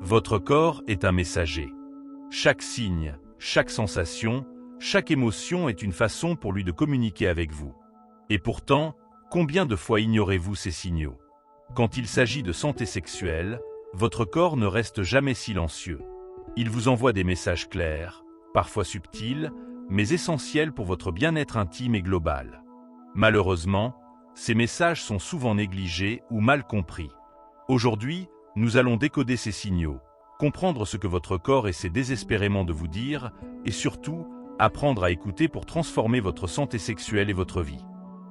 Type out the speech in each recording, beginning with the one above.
Votre corps est un messager. Chaque signe, chaque sensation, chaque émotion est une façon pour lui de communiquer avec vous. Et pourtant, combien de fois ignorez-vous ces signaux? Quand il s'agit de santé sexuelle, votre corps ne reste jamais silencieux. Il vous envoie des messages clairs, parfois subtils, mais essentiels pour votre bien-être intime et global. Malheureusement, ces messages sont souvent négligés ou mal compris. Aujourd'hui, nous allons décoder ces signaux, comprendre ce que votre corps essaie désespérément de vous dire et surtout, apprendre à écouter pour transformer votre santé sexuelle et votre vie.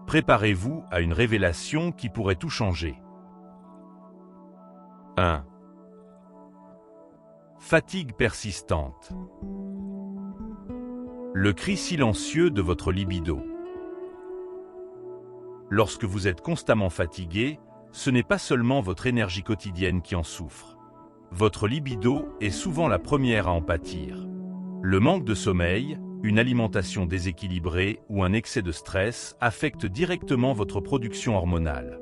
Préparez-vous à une révélation qui pourrait tout changer. 1. Fatigue persistante. Le cri silencieux de votre libido. Lorsque vous êtes constamment fatigué, ce n'est pas seulement votre énergie quotidienne qui en souffre. Votre libido est souvent la première à en pâtir. Le manque de sommeil, une alimentation déséquilibrée ou un excès de stress affectent directement votre production hormonale.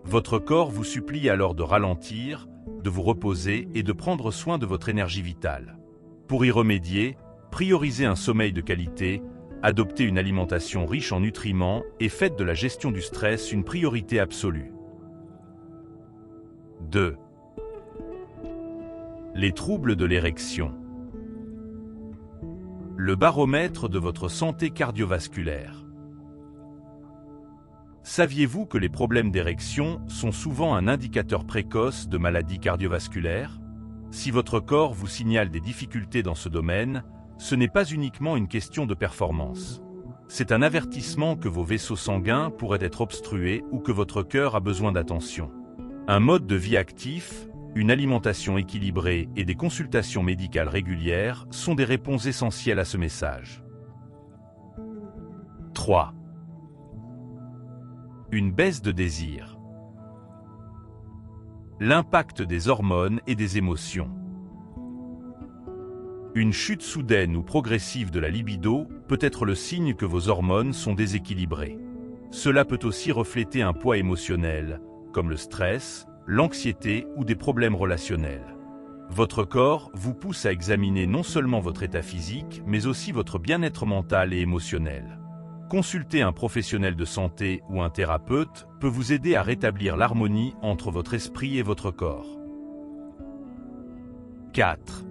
Votre corps vous supplie alors de ralentir, de vous reposer et de prendre soin de votre énergie vitale. Pour y remédier, priorisez un sommeil de qualité, adoptez une alimentation riche en nutriments et faites de la gestion du stress une priorité absolue. 2. Les troubles de l'érection. Le baromètre de votre santé cardiovasculaire. Saviez-vous que les problèmes d'érection sont souvent un indicateur précoce de maladies cardiovasculaires? Si votre corps vous signale des difficultés dans ce domaine, ce n'est pas uniquement une question de performance. C'est un avertissement que vos vaisseaux sanguins pourraient être obstrués ou que votre cœur a besoin d'attention. Un mode de vie actif, une alimentation équilibrée et des consultations médicales régulières sont des réponses essentielles à ce message. 3. Une baisse de désir. L'impact des hormones et des émotions. Une chute soudaine ou progressive de la libido peut être le signe que vos hormones sont déséquilibrées. Cela peut aussi refléter un poids émotionnel, comme le stress, l'anxiété ou des problèmes relationnels. Votre corps vous pousse à examiner non seulement votre état physique, mais aussi votre bien-être mental et émotionnel. Consulter un professionnel de santé ou un thérapeute peut vous aider à rétablir l'harmonie entre votre esprit et votre corps. 4.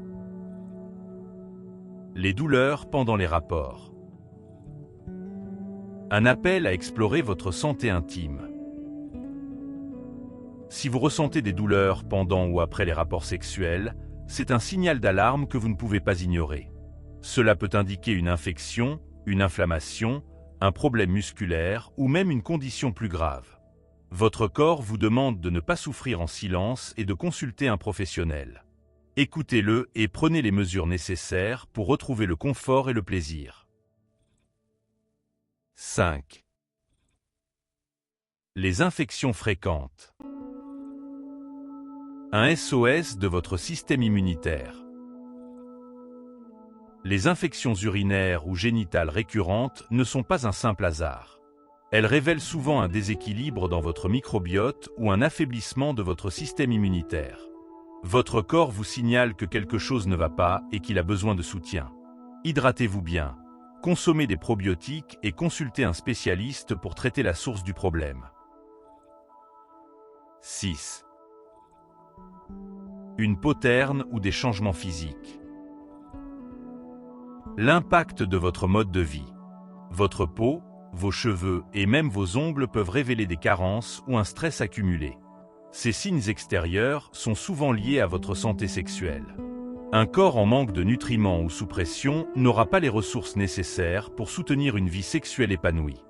Les douleurs pendant les rapports. Un appel à explorer votre santé intime. Si vous ressentez des douleurs pendant ou après les rapports sexuels, c'est un signal d'alarme que vous ne pouvez pas ignorer. Cela peut indiquer une infection, une inflammation, un problème musculaire ou même une condition plus grave. Votre corps vous demande de ne pas souffrir en silence et de consulter un professionnel. Écoutez-le et prenez les mesures nécessaires pour retrouver le confort et le plaisir. 5. Les infections fréquentes. Un SOS de votre système immunitaire. Les infections urinaires ou génitales récurrentes ne sont pas un simple hasard. Elles révèlent souvent un déséquilibre dans votre microbiote ou un affaiblissement de votre système immunitaire. Votre corps vous signale que quelque chose ne va pas et qu'il a besoin de soutien. Hydratez-vous bien, consommez des probiotiques et consultez un spécialiste pour traiter la source du problème. 6. Une peau terne ou des changements physiques. L'impact de votre mode de vie. Votre peau, vos cheveux et même vos ongles peuvent révéler des carences ou un stress accumulé. Ces signes extérieurs sont souvent liés à votre santé sexuelle. Un corps en manque de nutriments ou sous pression n'aura pas les ressources nécessaires pour soutenir une vie sexuelle épanouie.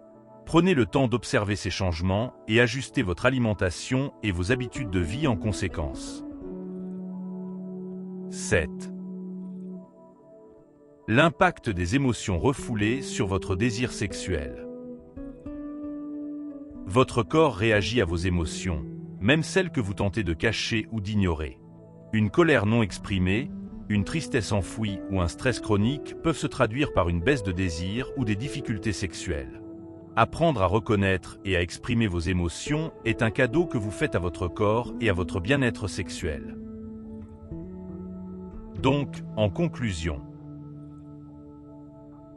Prenez le temps d'observer ces changements et ajustez votre alimentation et vos habitudes de vie en conséquence. 7. L'impact des émotions refoulées sur votre désir sexuel. Votre corps réagit à vos émotions, même celles que vous tentez de cacher ou d'ignorer. Une colère non exprimée, une tristesse enfouie ou un stress chronique peuvent se traduire par une baisse de désir ou des difficultés sexuelles. Apprendre à reconnaître et à exprimer vos émotions est un cadeau que vous faites à votre corps et à votre bien-être sexuel. Donc, en conclusion,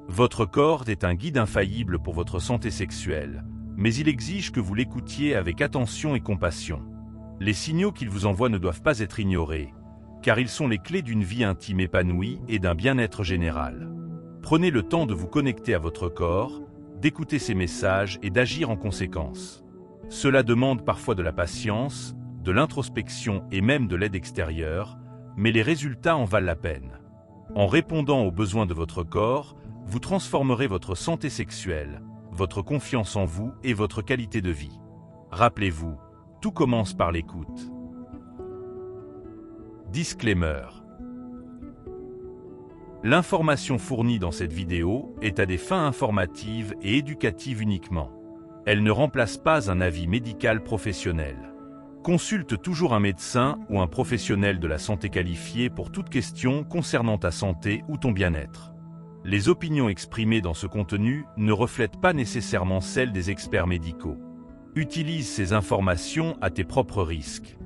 votre corps est un guide infaillible pour votre santé sexuelle, mais il exige que vous l'écoutiez avec attention et compassion. Les signaux qu'il vous envoie ne doivent pas être ignorés, car ils sont les clés d'une vie intime épanouie et d'un bien-être général. Prenez le temps de vous connecter à votre corps, d'écouter ses messages et d'agir en conséquence. Cela demande parfois de la patience, de l'introspection et même de l'aide extérieure, mais les résultats en valent la peine. En répondant aux besoins de votre corps, vous transformerez votre santé sexuelle, votre confiance en vous et votre qualité de vie. Rappelez-vous, tout commence par l'écoute. Disclaimer. L'information fournie dans cette vidéo est à des fins informatives et éducatives uniquement. Elle ne remplace pas un avis médical professionnel. Consulte toujours un médecin ou un professionnel de la santé qualifié pour toute question concernant ta santé ou ton bien-être. Les opinions exprimées dans ce contenu ne reflètent pas nécessairement celles des experts médicaux. Utilise ces informations à tes propres risques.